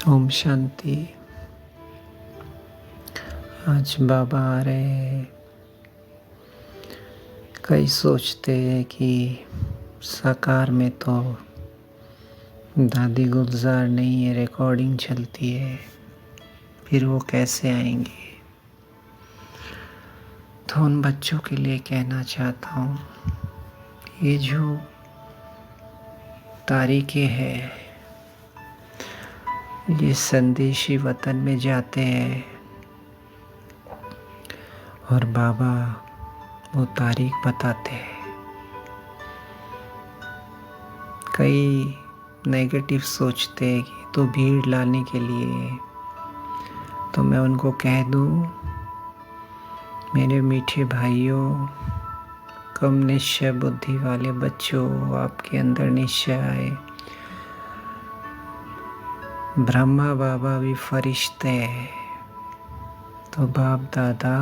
ओम शांति। आज बाबा आ रहे हैं। कई सोचते हैं कि साकार में तो दादी गुलजार नहीं है, रिकॉर्डिंग चलती है, फिर वो कैसे आएंगे। तो उन बच्चों के लिए कहना चाहता हूँ, ये जो तारीखें हैं, ये संदेशी वतन में जाते हैं और बाबा वो तारीख बताते हैं। कई नेगेटिव सोचते हैं कि तो भीड़ लाने के लिए, तो मैं उनको कह दूं, मेरे मीठे भाइयों, कम निश्चय बुद्धि वाले बच्चों, आपके अंदर निश्चय आए। ब्रह्मा बाबा भी फरिश्ते हैं, तो बाप दादा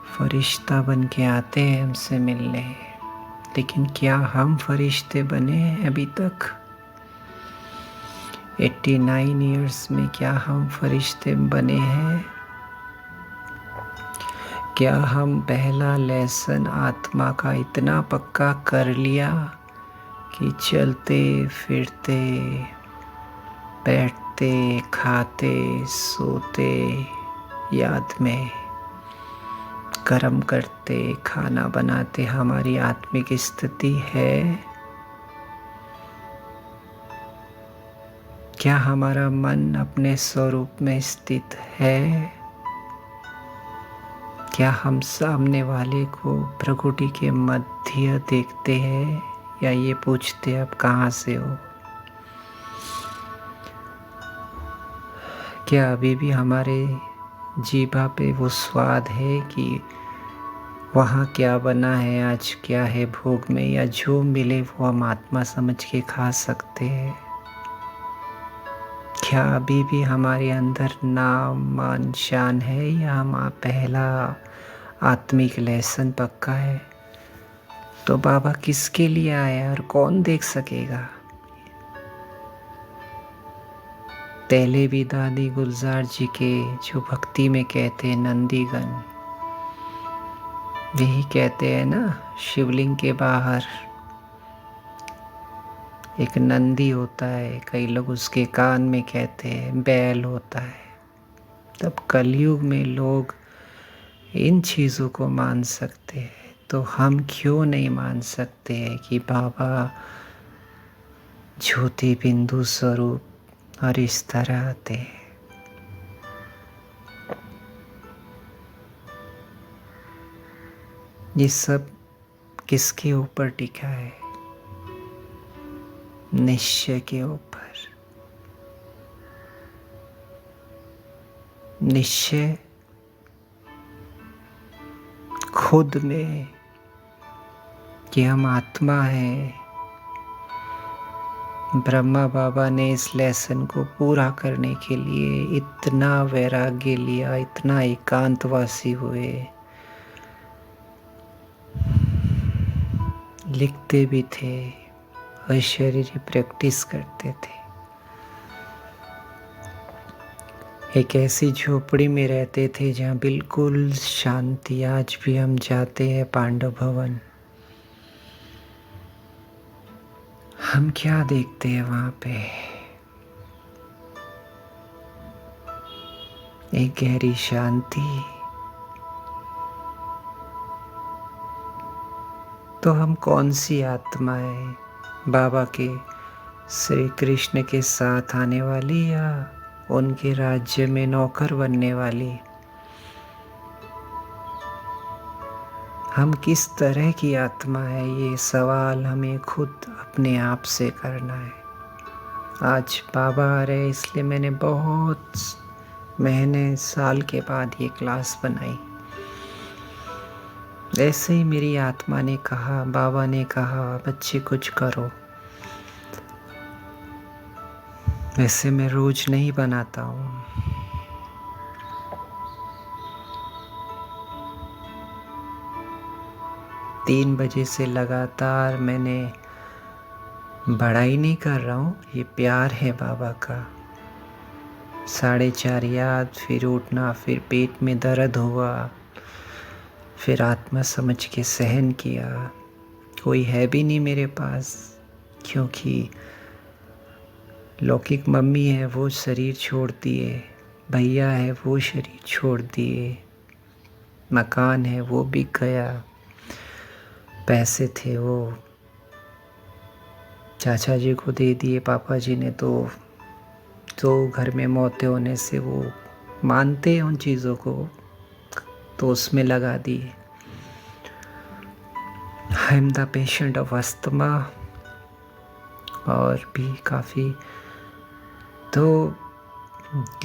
फरिश्ता बन के आते हैं हमसे मिलने, लेकिन क्या हम फरिश्ते बने हैं अभी तक? 89 इयर्स में क्या हम फरिश्ते बने हैं? क्या हम पहला लेसन आत्मा का इतना पक्का कर लिया कि चलते फिरते, बैठते, खाते, सोते, याद में कर्म करते, खाना बनाते हमारी आत्मिक स्थिति है? क्या हमारा मन अपने स्वरूप में स्थित है? क्या हम सामने वाले को प्रकृति के मध्य देखते हैं या ये पूछते अब कहाँ से हो? क्या अभी भी हमारे जीभा पे वो स्वाद है कि वहाँ क्या बना है, आज क्या है भोग में, या जो मिले वो हम आत्मा समझ के खा सकते हैं? क्या अभी भी हमारे अंदर नाम मान शान है, या हम पहला आत्मिक लेसन पक्का है? तो बाबा किसके लिए आया और कौन देख सकेगा? पहले भी दादी गुलजार जी के जो भक्ति में कहते हैं नंदीगण, यही कहते हैं ना, शिवलिंग के बाहर एक नंदी होता है, कई लोग उसके कान में कहते हैं बैल होता है। तब कलयुग में लोग इन चीज़ों को मान सकते हैं, तो हम क्यों नहीं मान सकते हैं कि बाबा ज्योति बिंदु स्वरूप और इस तरह आते हैं? ये सब किसके ऊपर टिका है? निश्चय के ऊपर। निश्चय खुद में कि हम आत्मा हैं। ब्रह्मा बाबा ने इस लेसन को पूरा करने के लिए इतना वैराग्य लिया, इतना एकांतवासी हुए, लिखते भी थे, अशरीरी प्रैक्टिस करते थे। एक ऐसी झोपड़ी में रहते थे जहाँ बिल्कुल शांति। आज भी हम जाते हैं पांडव भवन, हम क्या देखते हैं वहाँ पे? एक गहरी शांति। तो हम कौन सी आत्मा है? बाबा के श्री कृष्ण के साथ आने वाली या उनके राज्य में नौकर बनने वाली? हम किस तरह की आत्मा है, ये सवाल हमें खुद अपने आप से करना है। आज बाबा आ रहे, इसलिए मैंने बहुत महीने साल के बाद ये क्लास बनाई। ऐसे ही मेरी आत्मा ने कहा, बाबा ने कहा, बच्चे कुछ करो। वैसे मैं रोज नहीं बनाता हूँ। तीन बजे से लगातार मैंने बड़ाई नहीं कर रहा हूँ, ये प्यार है बाबा का। 4:30 याद, फिर उठना, फिर पेट में दर्द हुआ, फिर आत्मा समझ के सहन किया। कोई है भी नहीं मेरे पास, क्योंकि लौकिक मम्मी है वो शरीर छोड़ दिए, भैया है वो शरीर छोड़ दिए, मकान है वो बिक गया, पैसे थे वो चाचा जी को दे दिए, पापा जी ने तो घर में मौतें होने से वो मानते हैं उन चीज़ों को, तो उसमें लगा दिए। I am the patient of asthma, और भी काफ़ी तो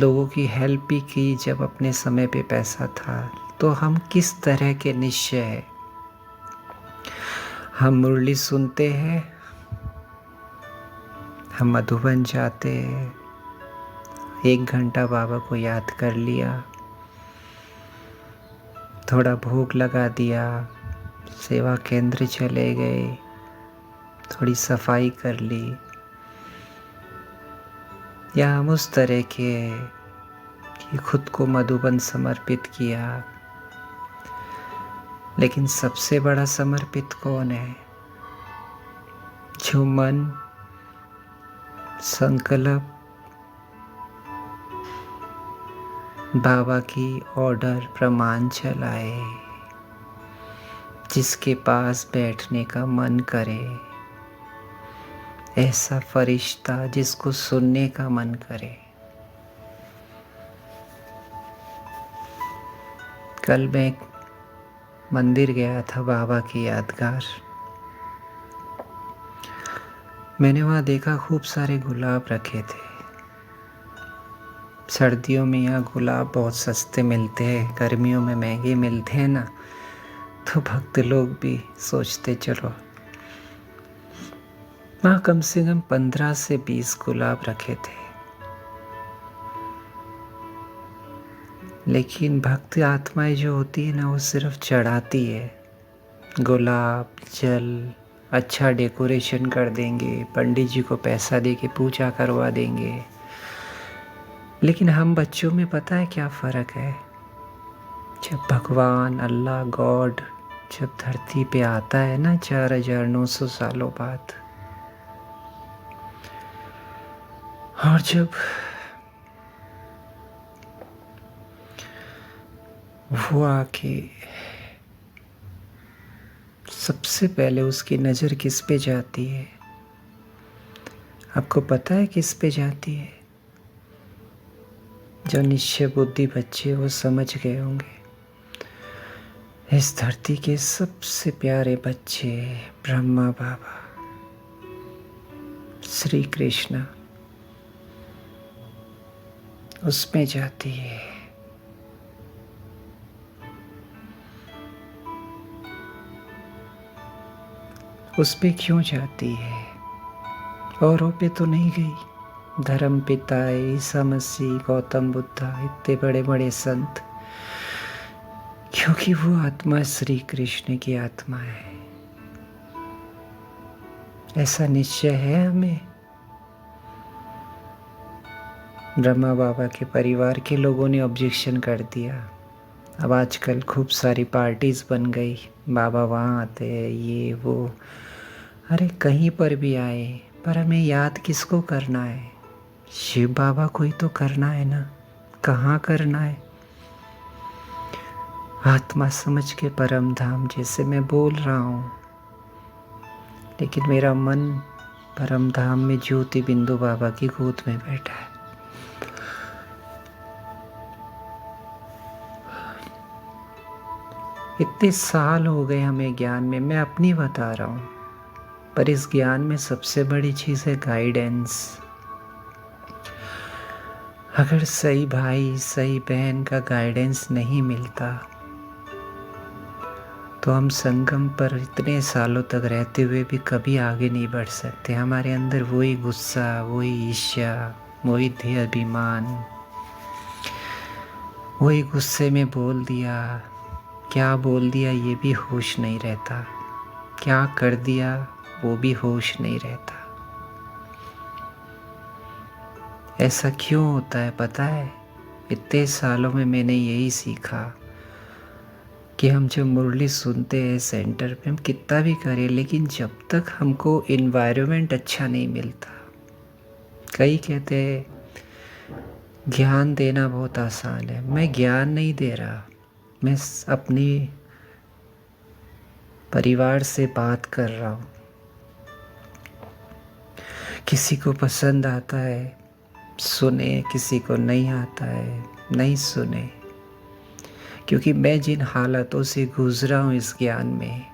लोगों की हेल्प भी की जब अपने समय पे पैसा था। तो हम किस तरह के निश्चय हैं? हम मुरली सुनते हैं, हम मधुबन जाते हैं, 1 घंटा बाबा को याद कर लिया, थोड़ा भोग लगा दिया, सेवा केंद्र चले गए, थोड़ी सफाई कर ली, या हम उस तरह के कि खुद को मधुबन समर्पित किया। लेकिन सबसे बड़ा समर्पित कौन है? जो मन, संकल्प, बाबा की ऑर्डर प्रमाण चलाए, जिसके पास बैठने का मन करे, ऐसा फरिश्ता जिसको सुनने का मन करे। कल मैं एक मंदिर गया था, बाबा की यादगार। मैंने वहाँ देखा खूब सारे गुलाब रखे थे। सर्दियों में यहाँ गुलाब बहुत सस्ते मिलते हैं, गर्मियों में महंगे मिलते हैं ना, तो भक्त लोग भी सोचते चलो। वहाँ कम से कम 15 से 20 गुलाब रखे थे। लेकिन भक्त आत्माएं जो होती है ना, वो सिर्फ चढ़ाती है। गुलाब, जल, अच्छा डेकोरेशन कर देंगे, पंडित जी को पैसा दे के पूजा करवा देंगे। लेकिन हम बच्चों में पता है क्या फ़र्क है? जब भगवान, अल्लाह, गॉड जब धरती पे आता है ना 4900 सालों बाद, और जब वो आके सबसे पहले उसकी नज़र किस पे जाती है? आपको पता है किस पे जाती है? जो निश्चय बुद्धि बच्चे वो समझ गए होंगे। इस धरती के सबसे प्यारे बच्चे ब्रह्मा बाबा, श्री कृष्ण, उसमें जाती है। उस पे क्यों जाती है? औरों पे तो नहीं गई। धर्म पिता, ईसा मसीह, गौतम बुद्धा, इतने बड़े बड़े संत, क्योंकि वो आत्मा श्री कृष्ण की आत्मा है। ऐसा निश्चय है हमें। ब्रह्मा बाबा के परिवार के लोगों ने ऑब्जेक्शन कर दिया। अब आजकल खूब सारी पार्टीज बन गई, बाबा वहाँ आते हैं, ये वो। अरे कहीं पर भी आए, पर हमें याद किसको करना है? शिव बाबा को ही तो करना है ना। कहाँ करना है? आत्मा समझ के परम धाम, जैसे मैं बोल रहा हूँ, लेकिन मेरा मन परम धाम में ज्योति बिंदु बाबा की गोद में बैठा है। इतने साल हो गए हमें ज्ञान में, मैं अपनी बता रहा हूँ, पर इस ज्ञान में सबसे बड़ी चीज़ है गाइडेंस। अगर सही भाई, सही बहन का गाइडेंस नहीं मिलता, तो हम संगम पर इतने सालों तक रहते हुए भी कभी आगे नहीं बढ़ सकते। हमारे अंदर वही गुस्सा, वही ईर्ष्या, वही ध्येय अभिमान, वही गुस्से में बोल दिया, क्या बोल दिया ये भी होश नहीं रहता, क्या कर दिया वो भी होश नहीं रहता। ऐसा क्यों होता है पता है? इतने सालों में मैंने यही सीखा कि हम जब मुरली सुनते हैं सेंटर पे, हम कितना भी करें, लेकिन जब तक हमको इन्वायरमेंट अच्छा नहीं मिलता। कई कहते हैं ज्ञान देना बहुत आसान है। मैं ज्ञान नहीं दे रहा, मैं अपनी परिवार से बात कर रहा हूँ। किसी को पसंद आता है सुने, किसी को नहीं आता है नहीं सुने, क्योंकि मैं जिन हालातों से गुजरा हूँ इस ज्ञान में,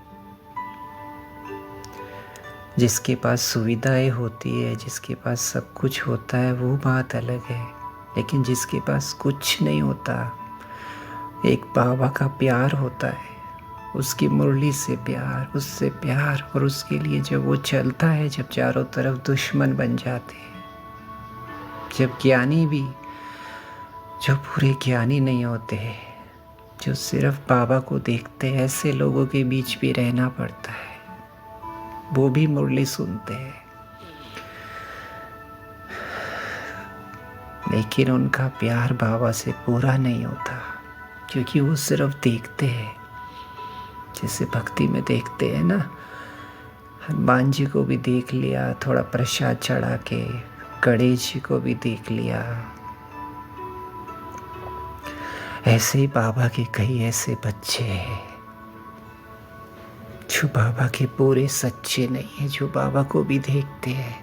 जिसके पास सुविधाएं होती है, जिसके पास सब कुछ होता है, वो बात अलग है। लेकिन जिसके पास कुछ नहीं होता, एक बाबा का प्यार होता है, उसकी मुरली से प्यार, उससे प्यार, और उसके लिए जब वो चलता है, जब चारों तरफ दुश्मन बन जाते हैं, जब ज्ञानी भी, जो पूरे ज्ञानी नहीं होते, जो सिर्फ बाबा को देखते हैं, ऐसे लोगों के बीच भी रहना पड़ता है। वो भी मुरली सुनते हैं, लेकिन उनका प्यार बाबा से पूरा नहीं होता, क्योंकि वो सिर्फ देखते हैं। जैसे भक्ति में देखते हैं ना, हनुमान जी को भी देख लिया, थोड़ा प्रसाद चढ़ा के, गणेश जी को भी देख लिया। ऐसे ही बाबा के कई ऐसे बच्चे हैं जो बाबा के पूरे सच्चे नहीं है, जो बाबा को भी देखते हैं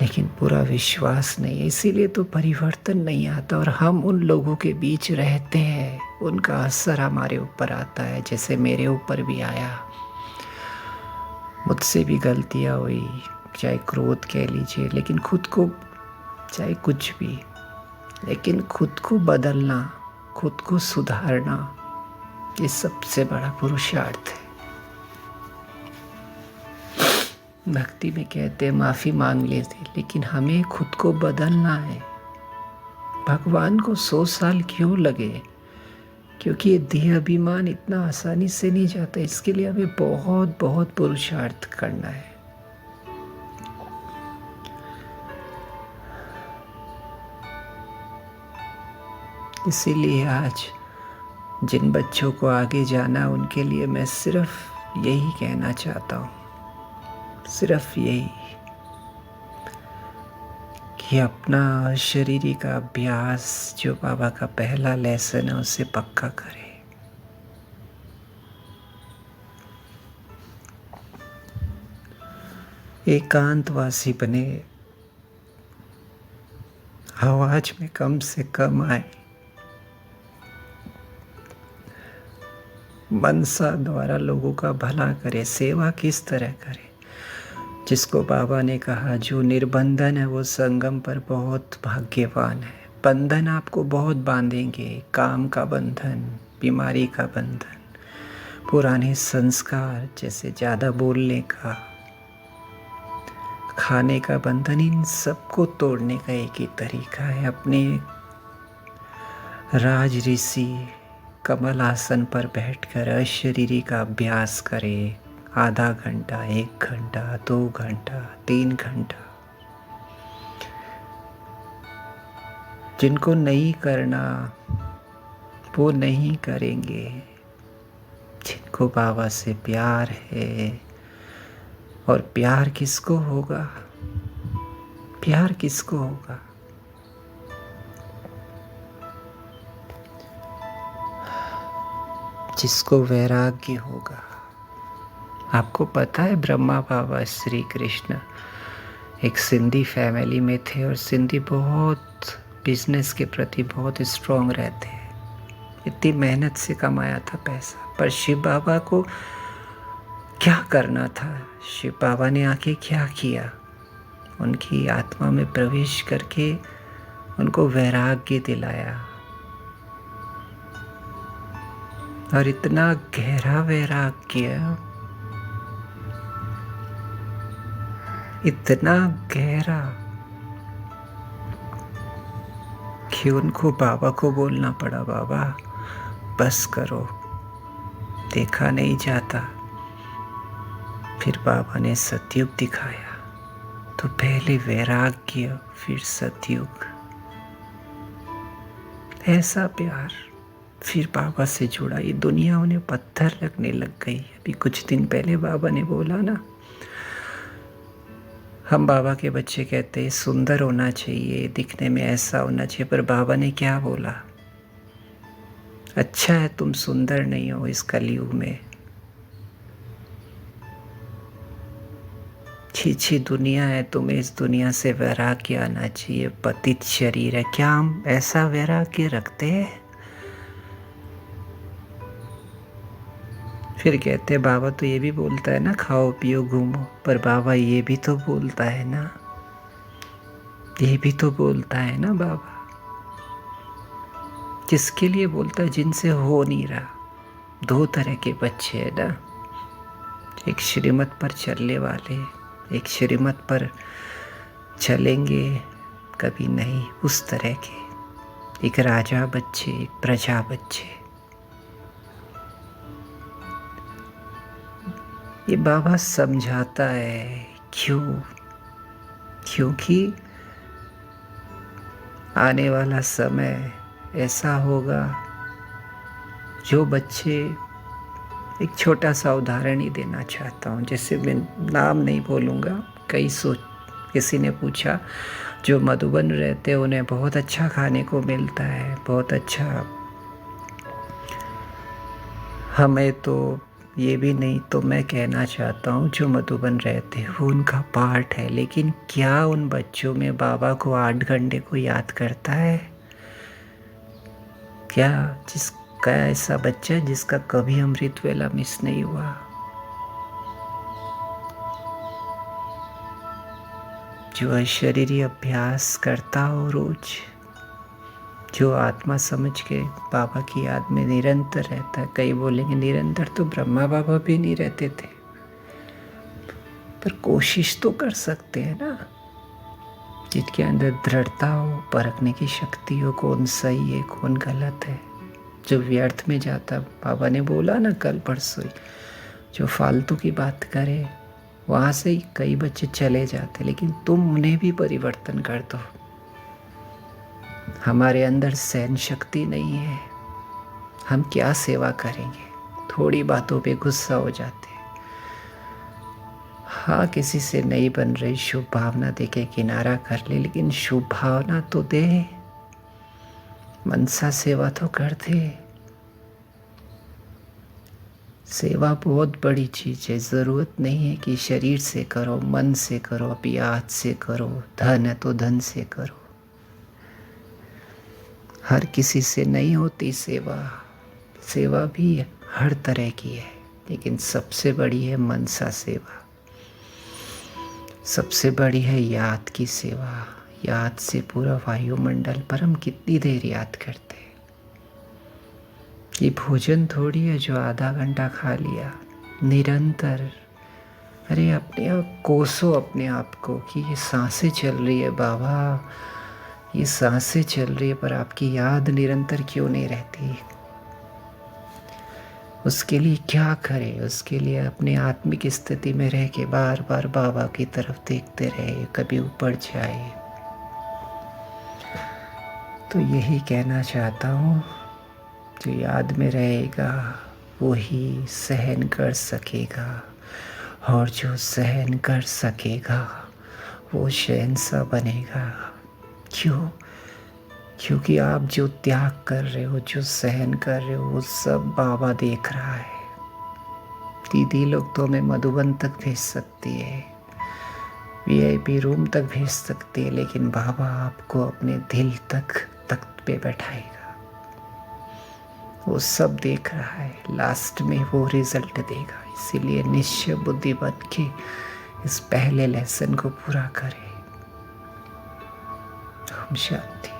लेकिन पूरा विश्वास नहीं है। इसीलिए तो परिवर्तन नहीं आता, और हम उन लोगों के बीच रहते हैं, उनका असर हमारे ऊपर आता है। जैसे मेरे ऊपर भी आया, मुझसे भी गलतियाँ हुई, चाहे क्रोध कह लीजिए, लेकिन खुद को, चाहे कुछ भी, लेकिन खुद को बदलना, खुद को सुधारना, ये सबसे बड़ा पुरुषार्थ है। भक्ति में कहते हैं माफ़ी मांग लेते, लेकिन हमें खुद को बदलना है। भगवान को 100 साल क्यों लगे? क्योंकि ये देह अभिमान इतना आसानी से नहीं जाता। इसके लिए हमें बहुत बहुत पुरुषार्थ करना है। इसीलिए आज जिन बच्चों को आगे जाना, उनके लिए मैं सिर्फ यही कहना चाहता हूँ, सिर्फ यही, कि अपना शरीरी का अभ्यास, जो बाबा का पहला लेसन है, उसे पक्का करें। एकांतवासी बने, आवाज में कम से कम आए, मनसा द्वारा लोगों का भला करे। सेवा किस तरह करे? जिसको बाबा ने कहा जो निर्बंधन है वो संगम पर बहुत भाग्यवान है। बंधन आपको बहुत बांधेंगे, काम का बंधन, बीमारी का बंधन, पुराने संस्कार, जैसे ज़्यादा बोलने का, खाने का बंधन, इन सबको तोड़ने का एक ही तरीका है। अपने राज ऋषि कमल आसन पर बैठकर अशरीरी का अभ्यास करें। आधा घंटा, 1 घंटा, 2 घंटा, 3 घंटा। जिनको नहीं करना वो नहीं करेंगे। जिनको बाबा से प्यार है, और प्यार किसको होगा? प्यार किसको होगा? जिसको वैराग्य होगा। आपको पता है ब्रह्मा बाबा श्री कृष्ण एक सिंधी फैमिली में थे, और सिंधी बहुत बिजनेस के प्रति बहुत स्ट्रांग रहते हैं। इतनी मेहनत से कमाया था पैसा, पर शिव बाबा को क्या करना था? शिव बाबा ने आके क्या किया? उनकी आत्मा में प्रवेश करके उनको वैराग्य दिलाया, और इतना गहरा वैराग्य, इतना गहरा कि उनको बाबा को बोलना पड़ा, बाबा बस करो, देखा नहीं जाता। फिर बाबा ने सतयुग दिखाया, तो पहले वैराग्य, फिर सतयुग, ऐसा प्यार, फिर बाबा से जुड़ा। ये दुनिया उन्हें पत्थर लगने लग गई। अभी कुछ दिन पहले बाबा ने बोला ना, हम बाबा के बच्चे कहते हैं सुंदर होना चाहिए, दिखने में ऐसा होना चाहिए, पर बाबा ने क्या बोला? अच्छा है तुम सुंदर नहीं हो इस कलयुग में। छी दुनिया है, तुम्हें इस दुनिया से वैराग्य आना चाहिए। पतित शरीर है, क्या हम ऐसा वैराग्य रखते हैं? फिर कहते बाबा तो ये भी बोलता है ना, खाओ पियो घूमो, पर बाबा ये भी तो बोलता है ना, ये भी तो बोलता है ना बाबा। किसके लिए बोलता है? जिनसे हो नहीं रहा। दो तरह के बच्चे हैं ना, एक श्रीमत पर चलने वाले, एक श्रीमत पर चलेंगे कभी नहीं, उस तरह के। एक राजा बच्चे, एक प्रजा बच्चे। ये बाबा समझाता है क्यों? क्योंकि आने वाला समय ऐसा होगा, जो बच्चे, एक छोटा सा उदाहरण ही देना चाहता हूँ, जैसे मैं नाम नहीं बोलूँगा। किसी ने पूछा, जो मधुबन रहते हैं उन्हें बहुत अच्छा खाने को मिलता है, बहुत अच्छा, हमें तो ये भी नहीं। तो मैं कहना चाहता हूँ जो मधुबन रहते हैं वो उनका पार्ट है, लेकिन क्या उन बच्चों में बाबा को 8 घंटे को याद करता है? क्या जिसका ऐसा बच्चा है जिसका कभी अमृत वेला मिस नहीं हुआ? जो अशरीरी अभ्यास करता हो रोज, जो आत्मा समझ के बाबा की याद में निरंतर रहता है। कई बोलेंगे निरंतर तो ब्रह्मा बाबा भी नहीं रहते थे, पर कोशिश तो कर सकते हैं ना। जिसके अंदर दृढ़ता हो, परखने की शक्ति हो, कौन सही है कौन गलत है, जो व्यर्थ में जाता। बाबा ने बोला ना कल परसों ही, जो फालतू की बात करे वहाँ से ही कई बच्चे चले जाते, लेकिन तुम उन्हें भी परिवर्तन कर दो। हमारे अंदर सहन शक्ति नहीं है, हम क्या सेवा करेंगे? थोड़ी बातों पे गुस्सा हो जाते हैं। हाँ, किसी से नहीं बन रही शुभ भावना देके किनारा कर ले, लेकिन शुभ भावना तो दे, मनसा सेवा तो कर दे। सेवा बहुत बड़ी चीज़ है। ज़रूरत नहीं है कि शरीर से करो, मन से करो, अपनी आँख से करो, धन है तो धन से करो। हर किसी से नहीं होती सेवा। सेवा भी हर तरह की है, लेकिन सबसे बड़ी है मनसा सेवा। सबसे बड़ी है याद की सेवा। याद से पूरा वायुमंडल पर हम कितनी देर याद करते हैं। ये भोजन थोड़ी है जो आधा घंटा खा लिया। निरंतर, अरे अपने आप कोसो अपने आप को कि ये सांसें चल रही है बाबा, ये सांसें चल रही है, पर आपकी याद निरंतर क्यों नहीं रहती? उसके लिए क्या करें? उसके लिए अपने आत्मिक स्थिति में रह के बार बार बाबा की तरफ देखते रहे, कभी ऊपर जाए। तो यही कहना चाहता हूँ, जो याद में रहेगा वो ही सहन कर सकेगा, और जो सहन कर सकेगा वो शहंशाह बनेगा। क्यों? क्योंकि आप जो त्याग कर रहे हो, जो सहन कर रहे हो, वो सब बाबा देख रहा है। दीदी लोग तो हमें मधुबन तक भेज सकती है, VIP रूम तक भेज सकती है, लेकिन बाबा आपको अपने दिल तक तख्त पे बैठाएगा। वो सब देख रहा है, लास्ट में वो रिजल्ट देगा। इसीलिए निश्चय बुद्धि बन के इस पहले लेसन को पूरा करें। ओम शांति।